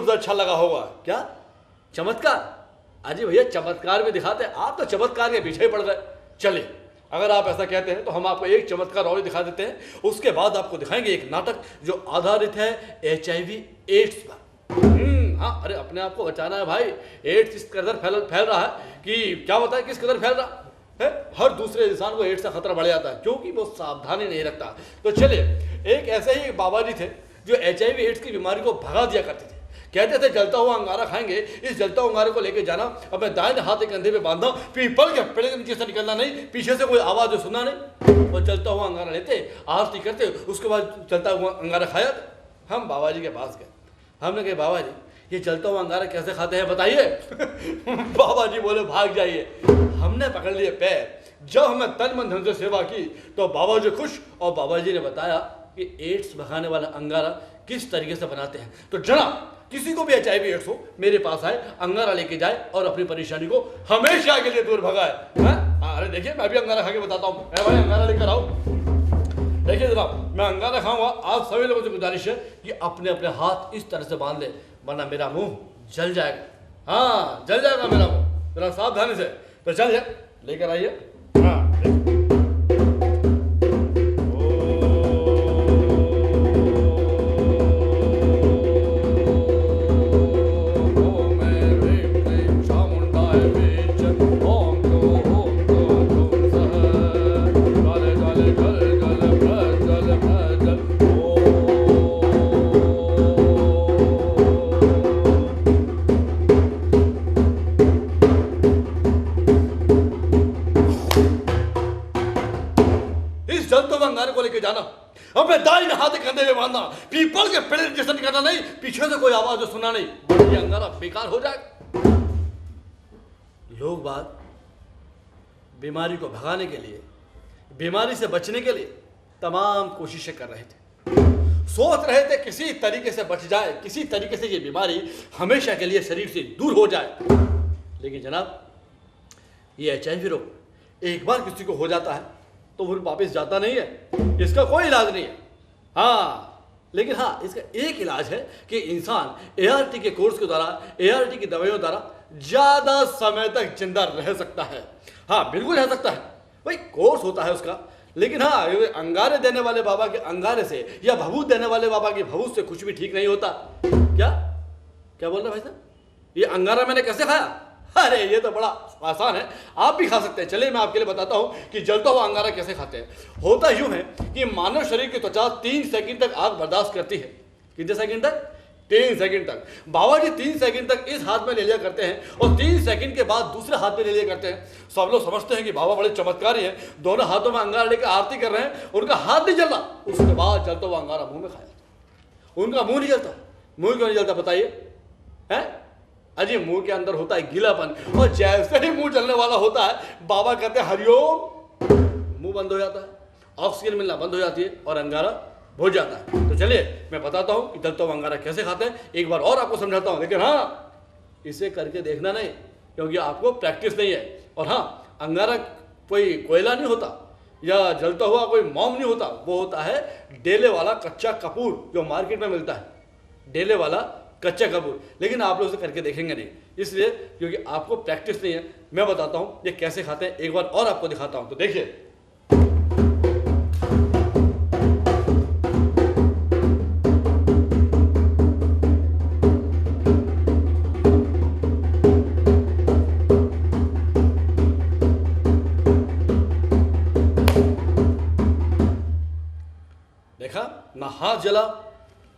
लफ्ज अच्छा लगा होगा। क्या चमत्कार? अजी भैया चमत्कार भी दिखाते हैं, आप तो चमत्कार के पीछे ही पड़ गए। चलिए अगर आप ऐसा कहते हैं तो हम आपको एक चमत्कार और दिखा देते हैं, उसके बाद आपको दिखाएंगे एक नाटक जो आधारित है HIV एड्स पर। हाँ, अरे अपने आप को बचाना है भाई। एड्स इस कदर फैल रहा है कि क्या बताए किस कदर फैल रहा है। हर दूसरे इंसान को एड्स का खतरा बढ़ जाता है क्योंकि वो सावधानी नहीं रखता। तो चलिए, एक ऐसे ही बाबा जी थे जो HIV एड्स की बीमारी को भगा दिया करते थे। कहते थे जलता हुआ अंगारा खाएंगे, इस जलता हुआ अंगारे को लेके जाना, अपने दाहिने हाथ के कंधे पे बांधना, पीपल के पेड़ के नीचे से निकलना नहीं, पीछे से कोई आवाज जो सुनना नहीं, और जलता हुआ अंगारा लेते, आरती करते, उसके बाद जलता हुआ अंगारा खाया। हम बाबा जी के पास गए, हमने कहा बाबा जी ये जलता हुआ अंगारा कैसे खाते हैं बताइए। बाबा जी बोले भाग जाइए। हमने पकड़ लिए पैर, जब हमें तन मन धन से सेवा की तो बाबा जी खुश, और बाबा जी ने बताया कि एड्स भगाने वाला अंगारा किस तरीके से बनाते हैं। तो जनाब किसी को भी HIV एड्स हो मेरे पास आए, अंगारा लेके जाए और अपनी परेशानी को हमेशा के लिए दूर भगाए। अरे देखिए मैं भी अंगारा खा के बताता हूँ। भाई अंगारा लेकर आओ। देखिए जनाब मैं अंगारा खाऊंगा, आप सभी लोगों से गुजारिश है कि अपने अपने हाथ इस तरह से बांध ले, वरना मेरा मुंह जल जाएगा। हाँ जल जाएगा मेरा मुंह, जरा सावधानी से। तो चलिए लेकर आइए। हाँ को लेके जाना, अपने दाहिने हाथ के कंधे में बांधना, पीपल के पेड़ जैसा निकलना नहीं, पीछे से कोई आवाज जो सुनना नहीं, ये अंगारा बेकार हो जाएगा। लोग बात बीमारी को भगाने के लिए, बीमारी से बचने के लिए तमाम कोशिशें कर रहे थे, सोच रहे थे किसी तरीके से बच जाए, किसी तरीके से ये बीमारी हमेशा के लिए शरीर से दूर हो जाए। लेकिन जनाब ये HIV रोग एक बार किसी को हो जाता है तो फिर वापस जाता नहीं है, इसका कोई इलाज नहीं है। हाँ लेकिन हाँ इसका एक इलाज है कि इंसान ART के कोर्स के द्वारा, ART की दवाइयों द्वारा ज्यादा समय तक जिंदा रह सकता है। हाँ बिल्कुल रह सकता है, भाई कोर्स होता है उसका। लेकिन हाँ अंगारे देने वाले बाबा के अंगारे से या भभूत देने वाले बाबा की भभूत से कुछ भी ठीक नहीं होता। क्या क्या बोल रहे भाई साहब, ये अंगारा मैंने कैसे खाया? अरे ये तो बड़ा आसान है, आप भी खा सकते हैं। चलिए मैं आपके लिए बताता हूं कि जलता हुआ अंगारा कैसे खाते हैं। होता यूं है कि मानव शरीर की त्वचा 3 सेकंड तक आग बर्दाश्त करती है। कितने सेकंड तक? 3 सेकंड तक। बाबा जी 3 सेकंड तक इस हाथ में ले लिया करते हैं और 3 सेकंड के बाद दूसरे हाथ में ले लिया करते हैं। सब लोग समझते हैं कि बाबा बड़े चमत्कारी हैं, दोनों हाथों में अंगारा लेकर आरती कर रहे हैं, उनका हाथ नहीं जल रहा। उसके बाद जलता हुआ अंगारा मुंह में खाया, उनका मुंह नहीं जलता। मुंह क्यों नहीं जलता बताइए? है अजी मुंह के अंदर होता है गीलापन, और जैसे ही मुंह जलने वाला होता है बाबा कहते हैं हरिओम, मुंह बंद हो जाता है, ऑक्सीजन मिलना बंद हो जाती है और अंगारा भुज जाता है। तो चलिए मैं बताता हूं कि जलता हुआ अंगारा कैसे खाते हैं, एक बार और आपको समझाता हूं। लेकिन हाँ इसे करके देखना नहीं क्योंकि आपको प्रैक्टिस नहीं है। और हाँ अंगारा कोई कोयला नहीं होता या जलता हुआ कोई मोम नहीं होता, वो होता है डेले वाला कच्चा कपूर जो मार्केट में मिलता है, डेले वाला कच्चा कपूर। लेकिन आप लोग उसे करके देखेंगे नहीं, इसलिए क्योंकि आपको प्रैक्टिस नहीं है। मैं बताता हूं ये कैसे खाते हैं, एक बार और आपको दिखाता हूं। तो देखिए देखा, ना हाथ जला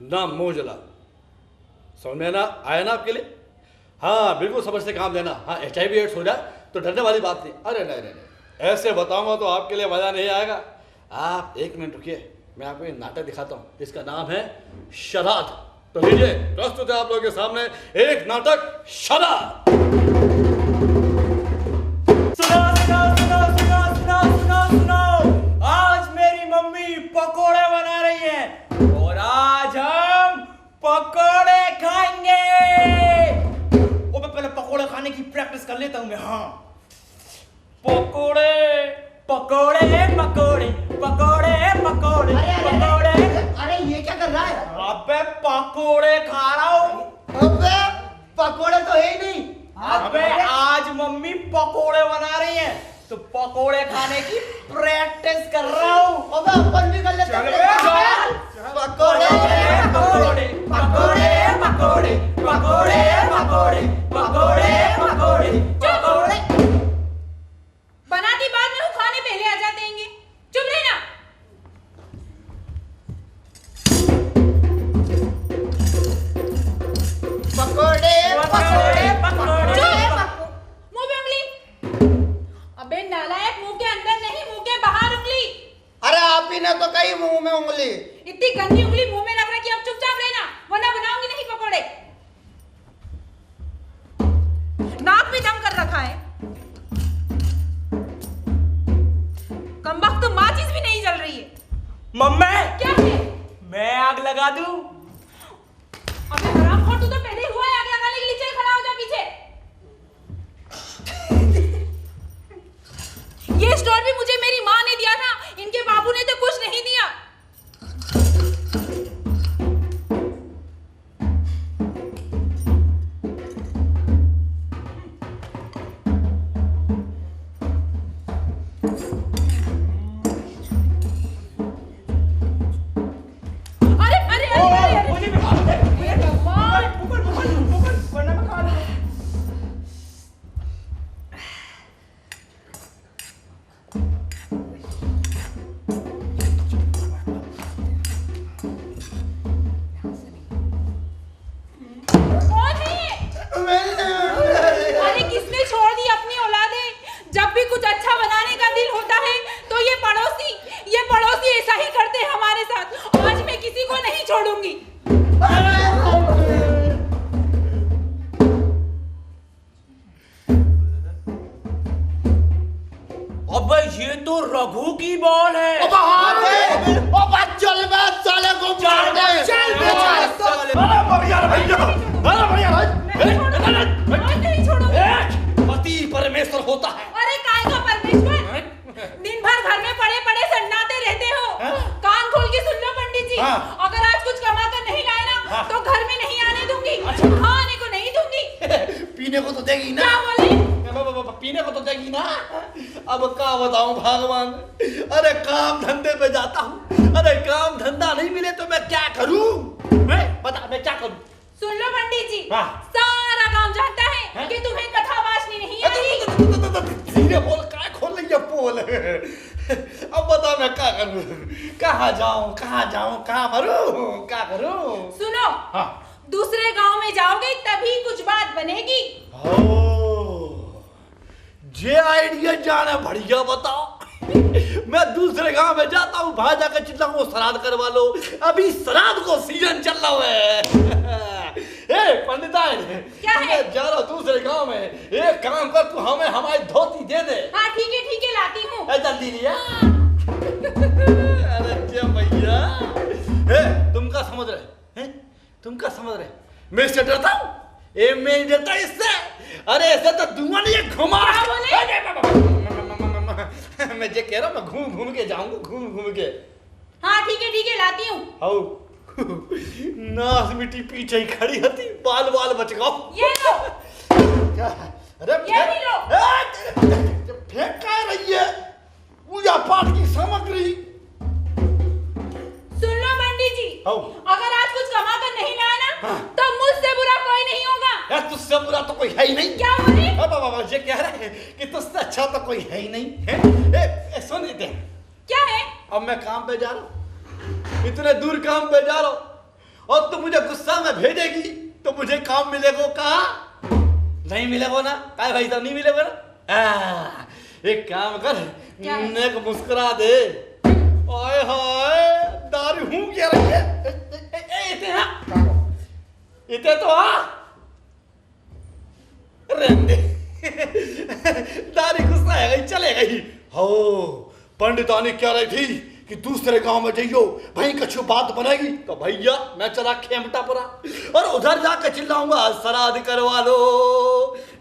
ना मुंह जला। समझ में आया ना आपके लिए? हाँ बिल्कुल समझ से काम लेना। हाँ HIV एड्स हो जाए तो डरने वाली बात नहीं। अरे नहीं, ऐसे बताऊंगा तो आपके लिए मजा नहीं आएगा। आप 1 मिनट रुकिए, मैं आपको एक नाटक दिखाता हूँ, इसका नाम है श्राद्ध। तो लीजिए प्रस्तुत है आप लोगों के सामने एक नाटक श्राद्ध। सुनो, आज मेरी मम्मी पकोड़े बना रही है और आज हम पकोड़े खाएंगे। ओ मैं पहले पकोड़े खाने की प्रैक्टिस कर लेता हूं मैं। हाँ पकोड़े पकोड़े पकोड़े पकोड़े पकोड़े पकोड़े। अरे ये क्या कर रहा है? अबे पकोड़े खा रहा हूं। अबे पकोड़े खाने की प्रैक्टिस कर रहा हूँ। अबे अपन भी कर लेते चल हैं। बे, पकोड़े पकोड़े पकोड़े पकोड़े पकोड़े पकोड़े पकोड़े पकोड़े पकोड़े। बनाती बाद में हूँ, खाने पहले आ जाते हैं। चुप रहना। पकोड़े पकोड़े पकोड़े। मुंह पे उंगली। अबे नालायक, मुंह के अंदर नहीं, मुंह के बाहर उंगली। अरे आप ही ने तो कही मुंह में उंगली। इतनी गंदी उंगली मुंह में लग रहा है कि अब चुपचाप रहना, वरना बनाऊंगी नहीं पकोड़े। नाक भी दम कर रखा है। कमबख्त माचिस भी नहीं जल रही है। मम्मी, क्या है? मैं आग लगा दूं? अबे हरामखोर, तू तो पहले ही हुआ है आग लगाने के लिए। चल खड़ा हो जा पीछे। ये स्टोर भी मुझे मेरी माँ ने दिया था, इनके बाबू ने तो कुछ नहीं दिया। अरे अरे अरे अरे अरे मुझे भी खा लो। हे भगवान। वरना मैं खा लूं। कौन है ये? अरे किसने छोड़ दी अपनी औलादें? जब भी कुछ अच्छा बनाने का दिल होता है तो ये पड़ोसी ऐसा ही करते हैं हमारे साथ। आज मैं किसी को नहीं छोड़ूंगी। अबे ये तो रघु की बॉल है। चल बे, साले को मार दे। चल बे, चल। अरे बढ़िया रे भैया, अरे बढ़िया मैं नहीं छोड़ूंगी। पति परमेश्वर होता है। अरे काय का परमेश्वर, दिन भर घर में पड़े पड़े सन्नाटे रहते हो। कान खोल के सुन लो पंडित जी, अगर आज कुछ कमा कर नहीं लाए ना तो घर में नहीं आने दूंगी, खाने को नहीं दूंगी। पीने को तो देगी ना। क्या बोले? पीने को तो देगी ना। अब क्या बताऊं भगवान, अरे काम धंधे पे जाता हूँ, अरे काम धंधा नहीं मिले तो मैं क्या करूं? बता मैं क्या करूं? सुन लो पंडित जी, हाँ। सारा गांव जानता है कि तुम्हें कथा वाचनी नहीं आई। धीरे बोल, काय खोल रही है पोल। अब बता मैं क्या करूं? कहाँ जाऊं, कहाँ मरूं, क्या करूं? सुनो, हाँ। दूसरे गांव में जाओगे तभी कुछ बात बनेगी। ये आइडिया जाना बढ़िया, बताओ। मैं दूसरे गांव में जाता हूँ, भाई जाकर चिल्लाऊं श्राद्ध करवा लो, अभी श्राद्ध को सीजन चल रहा है। ए पंडिताइन, क्या है? मैं जा रहा हूँ दूसरे गांव में, एक काम कर तू हमें हमारी धोती दे दे। हाँ ठीक है लाती हूँ। ए जल्दी लिया। अरे क्या भैया, तुम क्या समझ रहे हैं? तुम क्या समझ रहे? मैं इससे डरता हूँ? मैं डरता इससे? अरे ऐसे तो धुआं नहीं घुमा। क्या बोले? मैं जे कह रहा हूँ, मैं घूम घूम के जाऊंगा, घूम घूम के। हाँ ठीक है लाती हूँ। नास मिट्टी पीछे ही खड़ी होती, बाल बाल बच गओ। ये लो। क्या? अरे ये भी लो। फेंक क्या रही है? पूजा पाठ की सामग्री। सुन लो पंडित जी, हाँ। अगर आज कुछ कमा कर नहीं लाया ना हाँ। तो मुझसे बुरा कोई नहीं होगा। यार तुझसे बुरा तो कोई है ही नहीं। क्या बोले? बाबा ये कह रहा है कि तुझसे अच्छा तो कोई है ही नहीं है। सुन दे, क्या है? अब मैं काम पे जा रहा हूँ, इतने दूर काम पे जा रहा हूँ, और तू मुझे गुस्सा में भेजेगी तो मुझे काम मिलेगा? कहा नहीं मिलेगा ना? काय भाई साहब नहीं मिलेगा ना? एक काम कर, क्या? नेक मुस्कुरा दे। ओए होए, दारू हूँ क्या रही है? इतने तो रहने दारी गुस्सा है गई, चलेगा ही। हो पंडितानी क्या रही थी कि दूसरे गांव में जाइयो, भाई कछु बात बनेगी तो भैया मैं चला खेमटा पड़ा, और उधर जाकर चिल्लाऊंगा श्राद्ध करवा लो।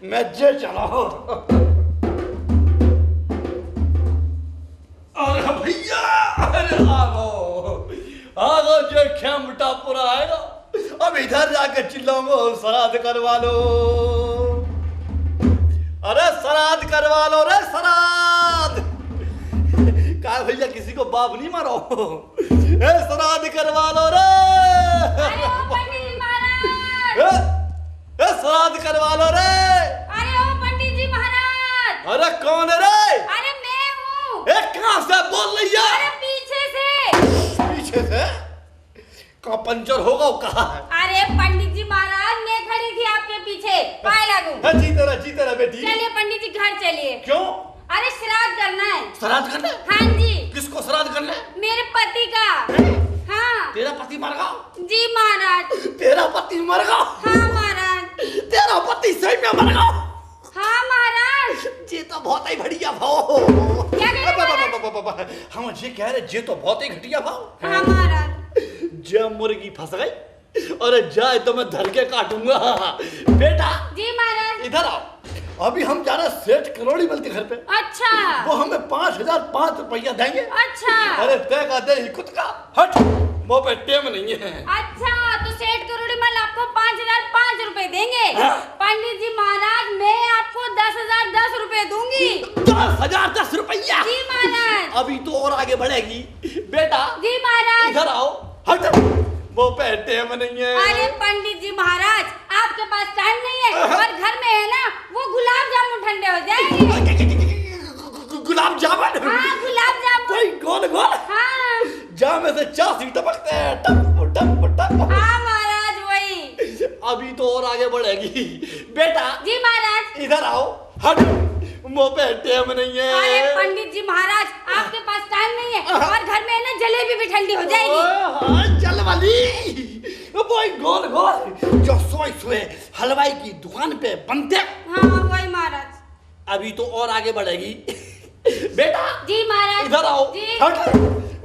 मैं जे चला अरे भैया, अरे आगो जो खेमटा पूरा आएगा, अब इधर जाकर चिल्लाऊंगा श्राद्ध करवा लो। अरे श्राद्ध करवा लो रे, श्राद्ध। क्या भैया किसी को बाप नहीं मारो? ए श्राद्ध करवा लो रे। अरे ओ पंडित जी महाराज, ए श्राद्ध करवा लो रे। अरे ओ पंडित जी महाराज। अरे कौन है रे? अरे मैं हूँ। ए कहाँ से बोल रही है? अरे पीछे से। पीछे से? कहाँ पंचर होगा वो कहाँ है? अरे पंडित जी महाराज, मैं खड़ी थी आपके पीछे, पाए लगूं। हाँ, जीते रहा बेटी। चलिए पंडित जी घर चलिए। क्यों? अरे श्राद्ध करना है। श्राद्ध करना है? हाँ जी। किसको श्राद्ध करना है? मेरे पति का। हाँ तेरा पति मर गया? जी महाराज। तेरा पति मर गया? हाँ महाराज। तेरा पति सही में मर गया? हाँ महाराज। ये तो बहुत ही बढ़िया भाव। क्या कह रहे हैं? हम ये कह रहे ये तो बहुत ही घटिया भाव। हाँ महाराज। जब मुर्गी फंस गई और जाए तो मैं धर के काटूंगा। बेटा जी महाराज। इधर आओ। अभी हम जा रहे सेठ करोड़ीमल के घर पे। अच्छा। वो हमें 5,005 रुपया देंगे। अच्छा। अरे तय का दे ही खुद का। हट, वो पे टेम नहीं है। अच्छा, तो सेठ करोड़ीमल आपको 5,005 रुपए देंगे। हाँ। पंडित जी महाराज, मैं आपको 10,010 रुपए दूंगी। 10,010 रुपया? जी महाराज। अभी तो और आगे बढ़ेगी। बेटा जी महाराज। इधर आओ। हट, वो पे टेम नहीं है। अरे पंडित जी महाराज, आपके पास टाइम नहीं है और घर में है ना वो गुलाब जामुन ठंडे हो जाएंगे। गुलाब जामुन? हाँ गुलाब जामुन। भाई गोल गोल। हाँ। जा में से चासी टपकते हैं, टप टप टप। हाँ महाराज वही। अभी तो और आगे बढ़ेगी। बेटा जी महाराज। इधर आओ। हट, मुंह पे टेम नहीं है। अरे पंडित जी महाराज, आपके पास टाइम नहीं है और घर में है ना जलेबी भी ठंडी हो जाएगी। हाँ, जल वाली। वो गोल गोल जो सोए हलवाई की दुकान पे बनते। हाँ वही महाराज। अभी तो और आगे बढ़ेगी। बेटा जी महाराज। इधर आओ। जी। हट,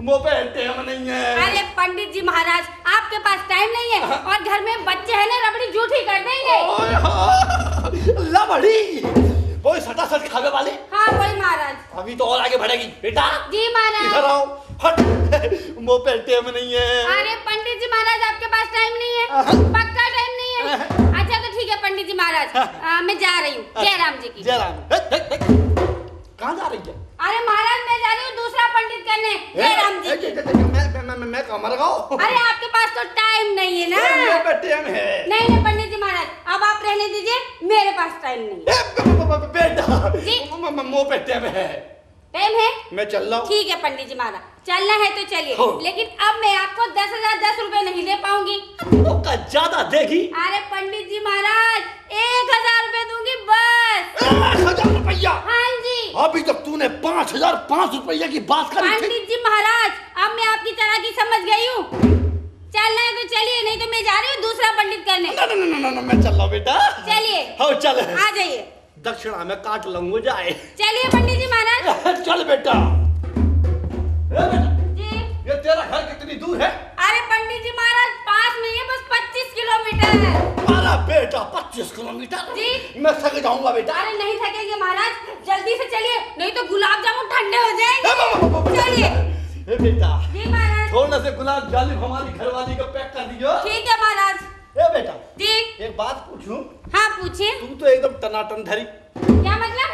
मुंह पे टेम नहीं है। अरे पंडित जी महाराज, आपके पास टाइम नहीं है और घर में बच्चे हैं ना रबड़ी जूठी कर देंगे। ओए हाँ, लबड़ी वो सटा सट खावे वाले। हाँ वही महाराज। अभी तो और आगे बढ़ेगी। बेटा जी महाराज। इधर आओ। हट, मुंह पे टेम नहीं है। अरे पंडित जी महाराज, आपके पास टाइम नहीं है? पक्का टाइम नहीं है? अच्छा तो ठीक है पंडित जी महाराज, मैं जा रही हूँ जय राम जी की। जय राम। कहाँ जा रही है? अरे महाराज, मैं जा रही हूँ दूसरा पंडित करने जय राम जी की। मैं कहाँ मर गया? अरे आपके पास तो टाइम नहीं है ना। टेम है। नहीं पंडित जी महाराज, अब आप रहने दीजिए, मेरे पास टाइम नहीं है। बेटा जी। मुंह पे टेम है। टाइम है? मैं चल रहा हूँ। ठीक है पंडित जी महाराज, चलना है तो चलिए, लेकिन अब मैं आपको 10,010 रुपए नहीं दे पाऊंगी। का ज्यादा देगी? अरे पंडित जी महाराज, 1,000 रुपए दूंगी बस। 1,000 रुपया? हाँ जी। अभी तक तूने 5,005 रुपया की बात करी थी। पंडित जी महाराज, अब मैं आपकी चालाकी समझ गई हूँ। चलना है तो चलिए, नहीं तो मैं जा रही हूँ दूसरा पंडित करने। ना, मैं चल रहा हूँ बेटा। चलिए। हाँ चल। आ जाइए। दक्षिणा में काट लूंगा जाए। चलिए पंडित जी महाराज। चल बेटा। जी। ये तेरा घर कितनी दूर है? अरे पंडित जी महाराज, पास में है, बस 25 किलोमीटर है। अरे बेटा 25 किलोमीटर? जी। मैं थक जाऊंगा बेटा। अरे नहीं थकेंगे महाराज, जल्दी से चलिए, नहीं तो गुलाब जामुन ठंडे हो जाएंगे। चलिए। बेटा जी महाराज। थोड़ा से गुलाब जामुन हमारी घरवाली को पैक कर दीजिए। ठीक है महाराज। बेटा जी। एक बात पूछूं? हाँ पूछिए। तू तो एकदम टनाटन धरी। क्या मतलब?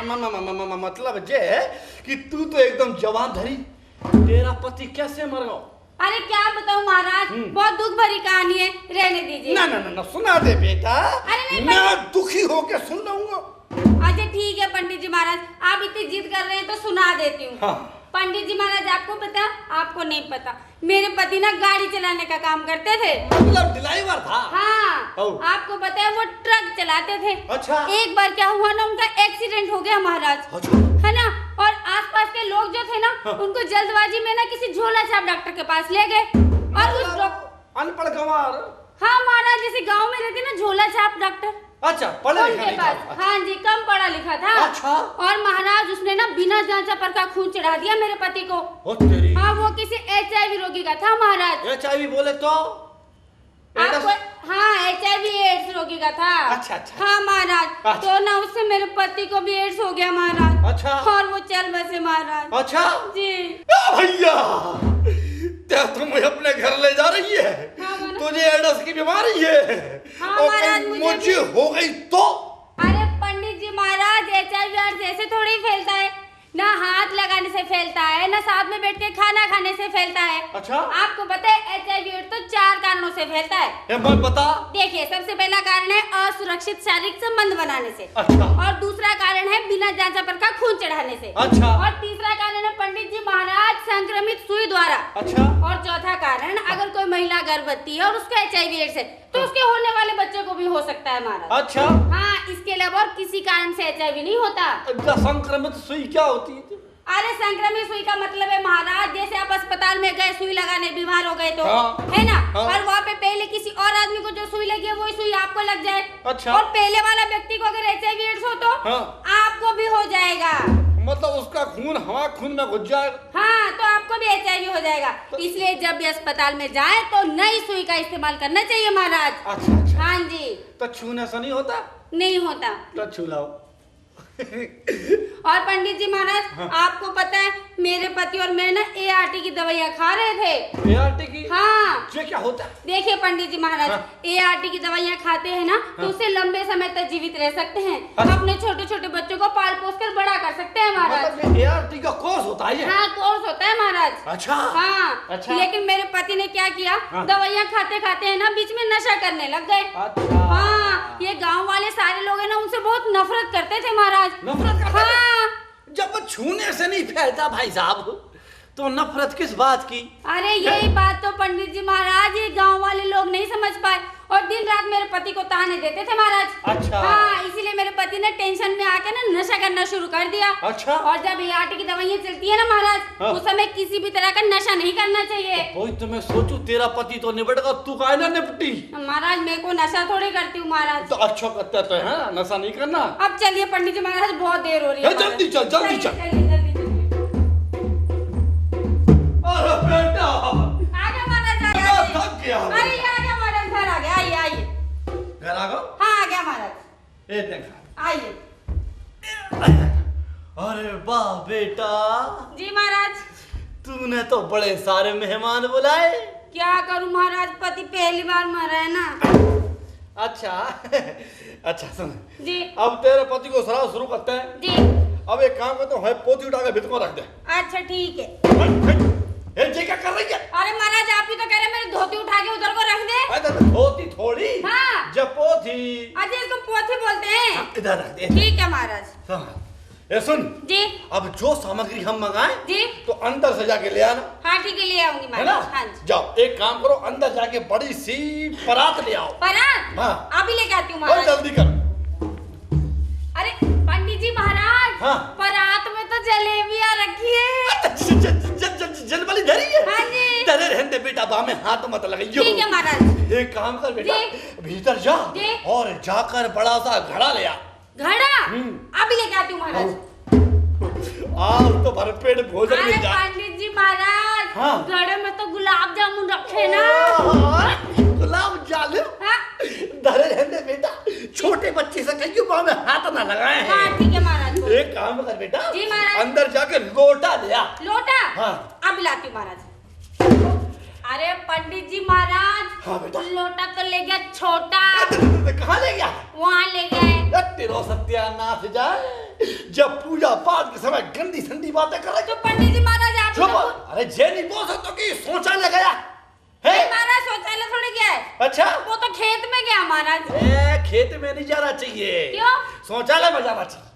मतलब ये है कि तू तो एकदम जवान धरी। तेरा पति कैसे मर गया? अरे क्या बताऊं महाराज, बहुत दुख भरी कहानी है, रहने दीजिए। ना सुना दे बेटा। अरे नहीं मैं दुखी होके सुन लूंगा। अच्छा ठीक है पंडित जी महाराज, आप इतनी जिद कर रहे हैं तो सुना देती हूँ। हाँ। पंडित जी महाराज, आपको पता, आपको नहीं पता, मेरे पति ना गाड़ी चलाने का काम करते थे। मतलब ड्राइवर था? हाँ। आपको पता है वो ट्रक चलाते थे। अच्छा। एक बार क्या हुआ ना, उनका एक्सीडेंट हो गया महाराज। अच्छा। है ना, और आसपास के लोग जो थे ना, उनको जल्दबाजी में ना किसी झोला छाप डॉक्टर के पास ले गए और उस अनपढ़ गंवार। हाँ महाराज, जैसे गांव में रहते ना झोला छाप डॉक्टर। अच्छा, पढ़ा लिखा उनके नहीं पास। था? हाँ जी, कम पढ़ा लिखा था। अच्छा। और महाराज उसने ना बिना जांचा परखा खून चढ़ा दिया मेरे पति को। ओ तेरी। हाँ, वो किसी HIV रोगी का था महाराज। HIV बोले तो? आपको हाँ, HIV एड्स रोगी का था। अच्छा। हाँ महाराज। अच्छा। तो ना उससे मेरे पति को भी एड्स हो गया महाराज। अच्छा। और वो चल बसे महाराज। अच्छा जी। भैया क्या तुम अपने घर ले जा रही है? हाँ, तुझे एड्स की बीमारी है? हाँ, और महाराज, कहीं मुझे मुझे हो गई तो? अरे पंडित जी महाराज, HIV ऐसे थोड़ी ही फैलता है, ना हाथ लगाने से फैलता है, ना साथ में बैठ के खाना खाने से फैलता है। अच्छा। आपको पता है HIV एड्स तो 4 कारणों से फैलता है। मत बता। देखिए, सबसे पहला कारण है असुरक्षित शारीरिक संबंध बनाने से। अच्छा। और दूसरा कारण है बिना जांचा पर का खून चढ़ाने से। अच्छा। और तीसरा कारण है पंडित जी महाराज संक्रमित सुई द्वारा। अच्छा। और चौथा कारण, अगर कोई महिला गर्भवती है और उसको HIV एड्स है तो उसके होने वाले बच्चे को भी हो सकता है महाराज। अच्छा। हाँ, इसके अलावा और किसी कारण से HIV नहीं होता। संक्रमित सुई क्या होती है? अरे संक्रमित सुई का मतलब है महाराज, जैसे आप अस्पताल में गए सुई लगाने, बीमार हो गए तो हाँ। है ना, हाँ। और वहाँ पे पहले किसी और आदमी को जो सुई लगी है वही सुई आपको लग जाए। अच्छा। और पहले वाला व्यक्ति को अगर HIV एड्स हो तो हाँ। आपको भी हो जाएगा। मतलब उसका खून हमारे खून में घुस जाएगा। हाँ, तो आपको भी HIV हो जाएगा। इसलिए जब भी अस्पताल में जाए तो नई सुई का इस्तेमाल करना चाहिए महाराज। अच्छा अच्छा। हाँ जी। तो छूने से नहीं होता? नहीं होता। तो छू लाओ। और पंडित जी महाराज, हाँ। आपको पता है मेरे पति और मैं ना ART की दवाइयाँ खा रहे थे। ART की? हाँ। ये क्या होता है? देखिए पंडित जी महाराज, हाँ। ART की दवाइयाँ खाते हैं ना तो हाँ। उससे लंबे समय तक जीवित रह सकते हैं। अच्छा। अपने छोटे छोटे बच्चों को पाल पोस कर बड़ा कर सकते हैं महाराज। मतलब ये ART का कोर्स होता है ये? हाँ, कोर्स होता है महाराज। अच्छा। हाँ। अच्छा। लेकिन मेरे पति ने क्या किया, हाँ। दवाइयाँ खाते खाते है ना बीच में नशा करने लग गए। अच्छा। हाँ, ये गाँव वाले सारे लोग है ना उनसे बहुत नफरत करते थे महाराज। नफरत करते थे? हाँ। जब वो छूने से नहीं फैलता भाई साहब, तो नफरत किस बात की? अरे यही बात तो पंडित जी महाराज ये गांव वाले लोग नहीं समझ पाए और दिन रात मेरे पति को ताने देते थे महाराज। अच्छा। हाँ, इसीलिए मेरे पति ने टेंशन में आके ना नशा करना शुरू कर दिया। अच्छा। और जब ART की दवाइयाँ चलती है ना महाराज, हाँ। उस समय किसी भी तरह का नशा नहीं करना चाहिए। वही तो मैं सोचूं, तेरा पति तो निपट गया, तू काहे ना निपटी? महाराज मैं को नशा थोड़ी करती हूँ महाराज। तो अच्छा करता तो है, नशा नहीं करना। अब चलिए पंडित जी महाराज, बहुत देर हो रही है। जल्दी चल, जल्दी चलिए, चल। चलिए, जल्दी चलिए। अरे बेटा, आ गया महाराज, आ गया। थक गया हूँ। अरे आ गया महाराज, घर आ गया। आइए आइए। घर आ गो? हाँ, आ गया महाराज, ये देखा। आइए। अरे वाह बेटा, जी महाराज। तूने तो बड़े सारे मेहमान बुलाए। क्या करूं महाराज, पति पहली बार मरा है ना। अच्छा। अच्छा सुन जी। अब तेरे पति को सराव शुरू करते हैं। जी। अब एक काम करते हैं, पोथी उठा के भित को रख दे। अच्छा ठीक है। ये क्या कर रही है? अरे महाराज आप ही तो कह रहे मेरी धोती उठा के उधर को रख दे। अरे धोती थोड़ी, हाँ। जब पोथी। अच्छा इसको पोथी बोलते हैं। इधर रख दे। ठीक है महाराज। हाँ। ये सुन जी। अब जो सामग्री हम मंगाए जी। तो अंदर से जाके ले आना, हाँ ठीक है, ले आऊंगी है ना? महाराज। हाँ जी। जाओ एक काम करो, अंदर जाके बड़ी सी परात ले आओ। परात? हाँ। अभी लेके आती हूँ और महाराज। जल्दी कर। अरे पंडित जी महाराज, हाँ। परात में तो जलेबियाँ रखी है। जलबली धरी है? हाँ जी। तेरे रहने बेटा, बा में हाथ मत लगाइयो। ठीक है महाराज। एक काम कर बेटा, जी। भीतर जा जी। और जाकर बड़ा सा घड़ा ले आ। घड़ा? अभी लेके आती हूँ महाराज। आज तो भरपेट भोजन अरे मिल जाए। पंडित जी महाराज, हाँ। घड़े में तो गुलाब जामुन रखे ना। गुलाब जामुन? हाँ। धरे रहने बेटा, छोटे बच्चे से कहियो बा में हाथ ना लगाए हैं। हाँ ठीक है महाराज। एक काम कर बेटा, जी महाराज। अंदर जाके लोटा ले आ। लोटा? हाँ। अब लाती हूँ महाराज। अरे पंडित जी महाराज, हाँ बेटा। लोटा तो ले गया छोटा। कहाँ ले गया? वहाँ ले गए। तेरो सत्यानाश जाए, जब पूजा पाठ के समय गंदी संदी बातें कर रहे। तो पंडित जी महाराज आप चुप। अरे जे नहीं बोल सकते कि शौचालय गया है? महाराज शौचालय थोड़ी गया है। अच्छा। वो तो खेत में गया महाराज। खेत में नहीं जाना चाहिए। क्यों? शौचालय में जाना चाहिए।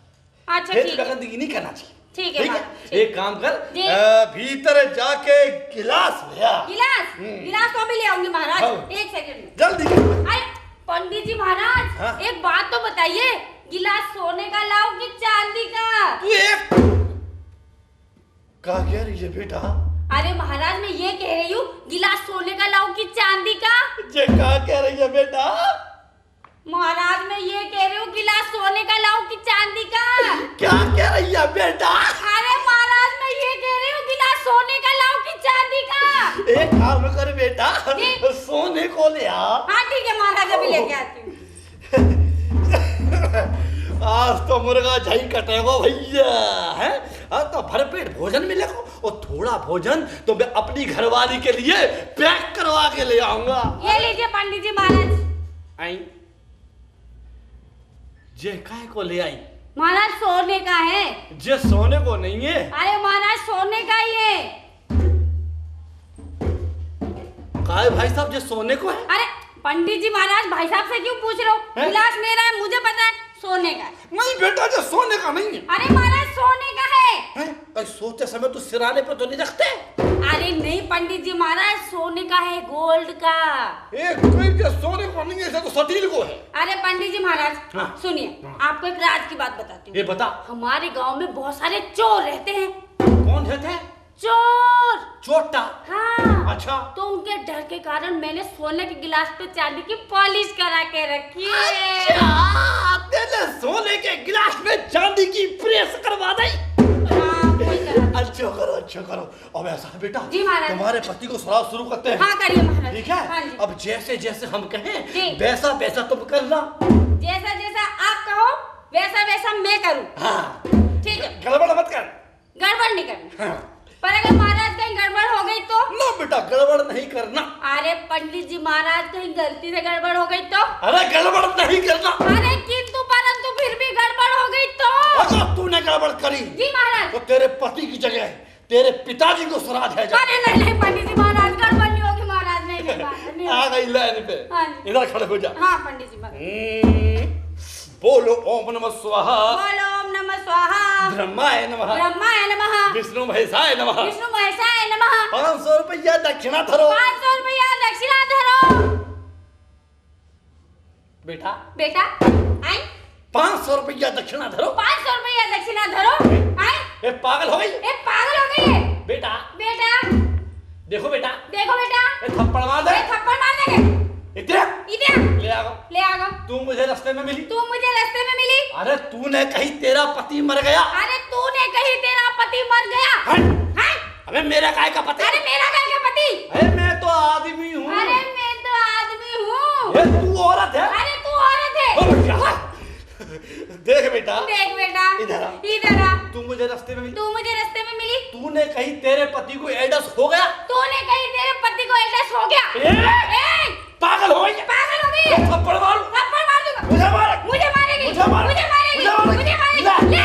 अच्छा खेत ठीक में है। गंदगी नहीं करना चाहिए। ठीक है महाराज, ठीक। एक काम कर, जी। भीतर जाके गिलास ले आ। गिलास? गिलास तो अभी ले आऊंगी महाराज। हाँ। एक सेकंड में। जल्दी कर। अरे पंडित जी महाराज, हाँ? एक बात तो बताइए, गिलास सोने का लाओ कि चांदी का? तू एक क्या कह रही है बेटा? अरे महाराज मैं ये कह रही हूँ, गिलास सोने का लाओ कि चांदी का? ये क्या कह रही है बेटा? महाराज मैं ये कह रही हूँ, गिलास सोने का लाओ कि चांदी का? क्या कह रही है बेटा? अरे महाराज मैं ये कह रही हूँ, गिलास सोने का लाओ कि चांदी का? एक काम कर बेटा, जी। सोने को ले आ। हाँ ठीक है महाराज, अभी लेके आती हूँ। आज तो मुर्गा झाई कटेगा भैया, है? आज तो भरपेट भोजन मिलेगा, और थोड़ा भोजन तो मैं अपनी घरवाली के लिए पैक करवा के ले आऊंगा। ये लीजिए पंडित जी महाराज। आई जे काय को ले आई? महाराज सोने का है। जे सोने को नहीं है। अरे महाराज सोने का ही है। काय भाई साहब, जे सोने को है? अरे पंडित जी महाराज भाई साहब से क्यों पूछ रहे हो? हैं? गिलास मेरा है, मुझे पता है सोने का है। नहीं बेटा, जे सोने का नहीं है। अरे महाराज सोने का है। हैं? सोते समय तो सिराने पे तो नहीं रखते। अरे नहीं पंडित जी महाराज, सोने का है, गोल्ड का। कोई जे सोने को नहीं है, ऐसा तो स्टील को है। अरे पंडित जी महाराज हाँ। सुनिए, आपको एक राज की बात बताती हूँ। ये बता। हमारे गांव में बहुत सारे चोर रहते हैं। कौन रहते हैं? चोर। चोटा। हाँ। अच्छा। तो उनके डर के कारण मैंने सोने के गिलास पे चांदी की पॉलिश करा के रखी है। अच्छा, तेरे सोने के गिलास में चांदी की प्रेस करवा दी। हाँ, वही करा। अच्छा करो। अब ऐसा है बेटा, जी महाराज। तुम्हारे पति को सुराग शुरू करते हैं। हाँ करिए महाराज। ठीक है। हाँ जी। अब जैसे जैसे हम कहें जी। वैसा वैसा तुम करना। जैसा जैसा आप कहो वैसा वैसा मैं करूँ। हाँ। ठीक है। गड़बड़ मत कर। गड़बड़ नहीं करना। हाँ। पर अगर महाराज कहीं गड़बड़ हो गई तो? ना बेटा, गड़बड़ नहीं करना। अरे पंडित जी महाराज कहीं गलती से गड़बड़ हो गई तो? अरे गड़बड़ नहीं करना। अरे किंतु परंतु फिर भी गड़बड़ हो गई तो? अगर तूने गड़बड़ करी जी महाराज। तो तेरे पति की जगह तेरे पिताजी को श्राद्ध है। अरे नहीं पंडित जी महाराज, गड़बड़ नहीं होगी महाराज। नहीं महाराज, नहीं आ गई लाइन पे। हाँ जी। इधर खड़े हो जा। हाँ पंडित जी महाराज। बोलो ओम नमः स्वाहा। बोलो ओम नमः स्वाहा। ब्रह्माय नमः। ब्रह्माय नमः। विष्णु महेशाय नमः। विष्णु महेशाय नमः। 500 रुपया दक्षिणा धरो। 500 रुपया दक्षिणा धरो। बेटा बेटा आई 500 रुपया दक्षिणा धरो। 500 रुपया दक्षिणा धरो। आई ये पागल हो गई। ये पागल हो गई है। बेटा बेटा देखो बेटा, देखो बेटा, ये थप्पड़ मार दे। ये थप्पड़ मार देंगे। इधर इधर ले आओ। ले आओ। तू मुझे रास्ते में मिली। तू मुझे रास्ते में मिली। अरे तूने कहीं तेरा पति मर गया। अरे तूने कहीं तेरा पति मर गया। हट। हाँ? अबे मेरा काय का पति? अरे मेरा क्या पति? अरे मैं तो आदमी हूँ। अरे मैं तो आदमी हूँ। ये तू औरत है। अरे तू औरत है। ओ क्या? देख बेटा, देख बेटा, इधर आ। इधर आ। तू मुझे रास्ते में मिली। तू मुझे रास्ते में मिली। तूने कहीं तेरे पति को एड्स हो गया। तूने कहीं तेरे पति को एड्स हो गया। ए! पागल हो गई। पागल हो गई है। थप्पड़ मारू। थप्पड़ मार दूंगा। मुझे मार। मुझे मारेगी। मुझे मार। मुझे मारेगी। मुझे मारेगी। ले।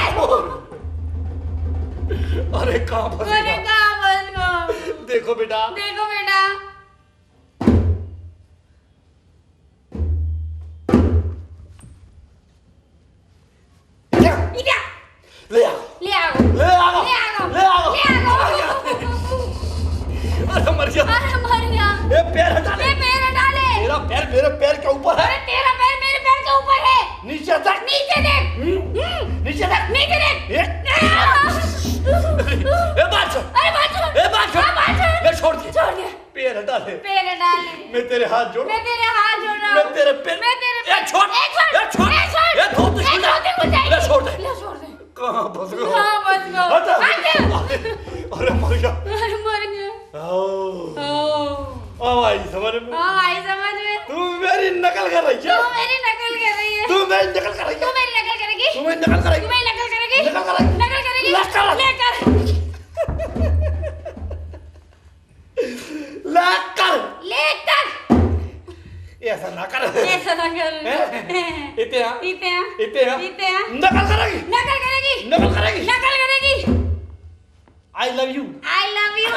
अरे कहाँ फंस अरे गया? कहाँ फंस गया? देखो बेटा, देखो बेटा। इधर ले आओ। ले आओ। ले आओ। ले आओ। ले आओ। ले आओ। अरे मर गया। अरे मर गया। ये पैर हटा ले। ये पैर हटा ले। तेरा पैर मेरे पैर के ऊपर अरे है। तेरा पैर मेरे पैर के ऊपर है। नीचे तक। नीचे देख। नीचे तक। नीचे देख। ये बात छोड़। अरे बात छोड़। ये बात छोड़। हाँ, बात छोड़। ये छोड़ दे। छोड़ दे। पैर हटा ले। पैर हटा ले। मैं तेरे हाथ जोड़। मैं तेरे हाथ जोड़ रहा मैं हूँ। तेरे पैर। मैं तेरे ये छोड़। ये छोड़। ये छोड़। ये छोड़। ये धोती खुल जाए। धोती खुल जाएगी। ले छोड़ दे। ले छोड़ दे। कहाँ फंस गया? कहाँ फंस गया? हटा। हट। अरे मर गया। अरे मर गया। अब आई समझ में। हाँ आई समझ में। तू मेरी नकल कर रही तू है। मेरी नकल कर रही है। तू मेरी नकल कर रही तू है। मेरी नकल करेगी। तू मेरी नकल करेगी। तू मेरी नकल करेगी। नकल करेगी। नकल करेगी। नकल। लेकर लाकर। लेकर ऐसा ना कर। ऐसा ना कर। इते हाँ। इते हाँ। इते हाँ। इते हाँ। नकल करेगी। नकल करेगी। नकल करेगी। नकल करेगी। I love you. I love you.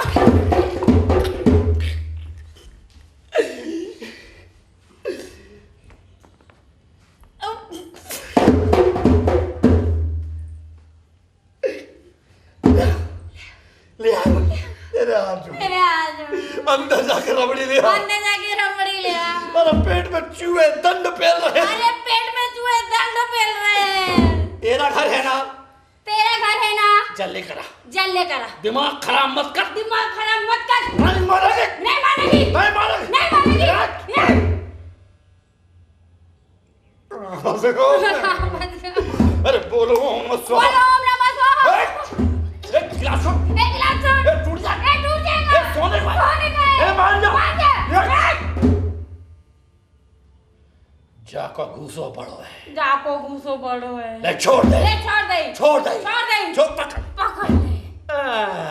ले आ तेरे हाथ जोड़। मेरे हाथ जोड़। अंदर जाकर रबड़ी ले आ। अंदर जाके रबड़ी ले आ। मेरे पेट में चूहे दंड पेल रहे हैं। अरे पेट में चूहे दंड पेल रहे हैं। तेरा घर है ना? तेरा घर है ना? जल्दी करा। जल्दी करा। दिमाग खराब मत कर। दिमाग खराब मत कर। नहीं मारेगी। नहीं मानेगी। नहीं मारेगी। नहीं मानेगी। नहीं। देखो। अरे बोलो ओम स्वाहा। बोलो ओम नमः स्वाहा। एक गिलास छोड़। एक गिलास छोड़। ये टूट जा। ये टूट जाएगा। ये सोने का है। सोने का है। ये मान जा। मान जा। जाको घूसो बड़ो है। जाको घूसो बड़ो है। ले छोड़ दे। ले छोड़ दे। छोड़ दे। छोड़ दे। छोड़ पकड़। पकड़ ले।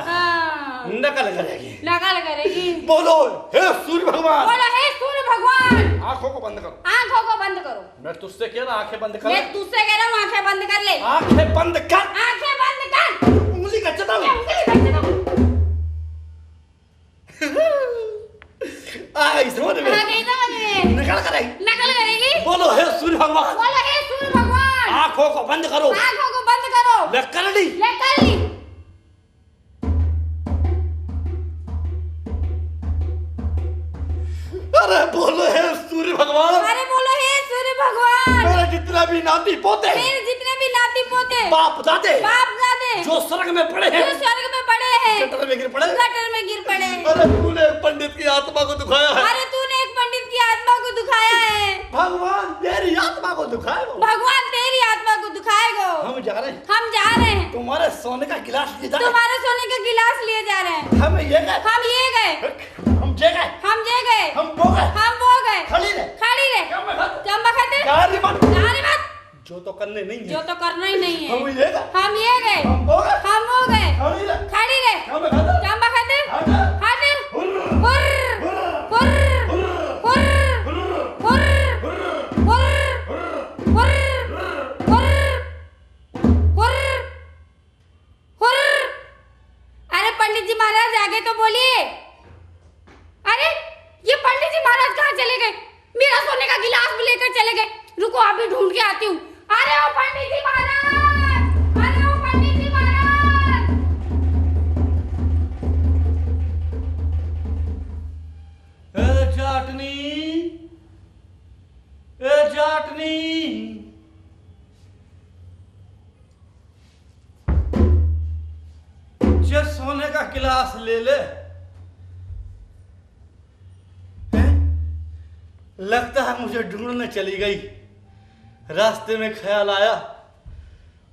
हाँ। नकल करेगी। नकल करेगी। बोलो हे सूर्य भगवान। बोलो हे सूर्य भगवान। आंखों को बंद करो। आंखों को बंद करो। मैं तुझसे कह रहा आंखें बंद कर। मैं तुझसे कह रहा हूँ आंखें बंद कर ले। आंखें बंद कर। आंखें बंद कर। उंगली का चटा उंगली कर दो। आई समझ में। आ गई समझ में। निकल करेगी। नकल करेगी। बोलो हे सूर्य भगवान। बोलो हे सूर्य भगवान। आंखों को बंद करो। आंखों को बंद करो। ले कर ली। ले कर ली। अरे बोलो हे सूर्य भगवान। अरे बोलो हे सूर्य भगवान। मेरे जितना भी नाती पोते। मेरे जितने भी नाती पोते। बाप दादे। बाप दादे। जो स्वर्ग में पड़े हैं। जो स्वर्ग में पड़े हैं। गटर में गिर पड़े। गटर में गिर पड़े। अरे तूने पंडित की आत्मा को दुखाया है। अरे तूने एक पंडित की आत्मा को दुखाया है। भगवान तेरी आत्मा को दुखाएगा। भगवान तेरी आत्मा को दुखाएगा। हम जा रहे हैं। हम जा रहे हैं। तुम्हारे सोने का गिलास ले जा रहे हैं। तुम्हारे सोने का गिलास लिए जा रहे हैं। हम ये गए। हम ये गए। हम जे गए। हम जे गए। हम वो गए। हम वो गए। खड़ी रहे। खड़ी रहे। कम बखत है। गाली मत। गाली मत। जो तो करने नहीं है। जो तो करना ही नहीं है। हम ये गए। हम ये गए। हम वो गए। हम वो गए। खड़ी रहे। खड़ी रहे। कम बखत। कम बखत है। हट। हट। हुर्र। हुर्र। हुर्र। हुर्र। हुर्र। अरे पंडित जी महाराज आगे तो बोलिए। अरे ये पंडित जी महाराज कहाँ चले गए? मेरा सोने का गिलास भी लेकर चले गए। रुको अभी ढूंढ के आती हूँ। अरे ओ पंडित जी महाराज। अरे ओ पंडित जी महाराज। ए जाटनी। ए जाटनी। जे सोने का गिलास ले ले। हैं? लगता है मुझे ढूंढने चली गई। रास्ते में ख्याल आया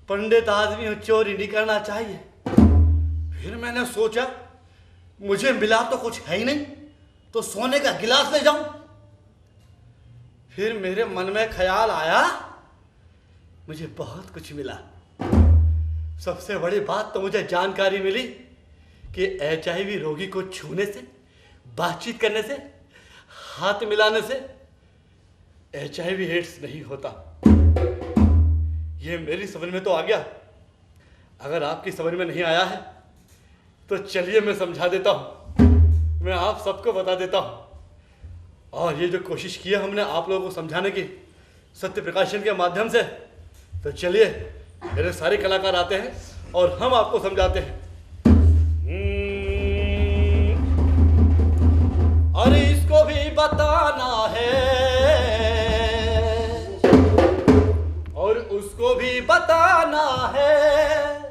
पंडित आदमी चोरी नहीं करना चाहिए। फिर मैंने सोचा मुझे मिला तो कुछ है ही नहीं, तो सोने का गिलास ले जाऊं। फिर मेरे मन में ख्याल आया मुझे बहुत कुछ मिला। सबसे बड़ी बात तो मुझे जानकारी मिली कि HIV रोगी को छूने से, बातचीत करने से, हाथ मिलाने से HIV एड्स नहीं होता। ये मेरी समझ में तो आ गया। अगर आपकी समझ में नहीं आया है तो चलिए मैं समझा देता हूँ। मैं आप सबको बता देता हूँ। और ये जो कोशिश की है हमने आप लोगों को समझाने की सत्य प्रकाशन के माध्यम से, तो चलिए मेरे सारे कलाकार आते हैं और हम आपको समझाते हैं। अरे इसको भी बताना है और उसको भी बताना है।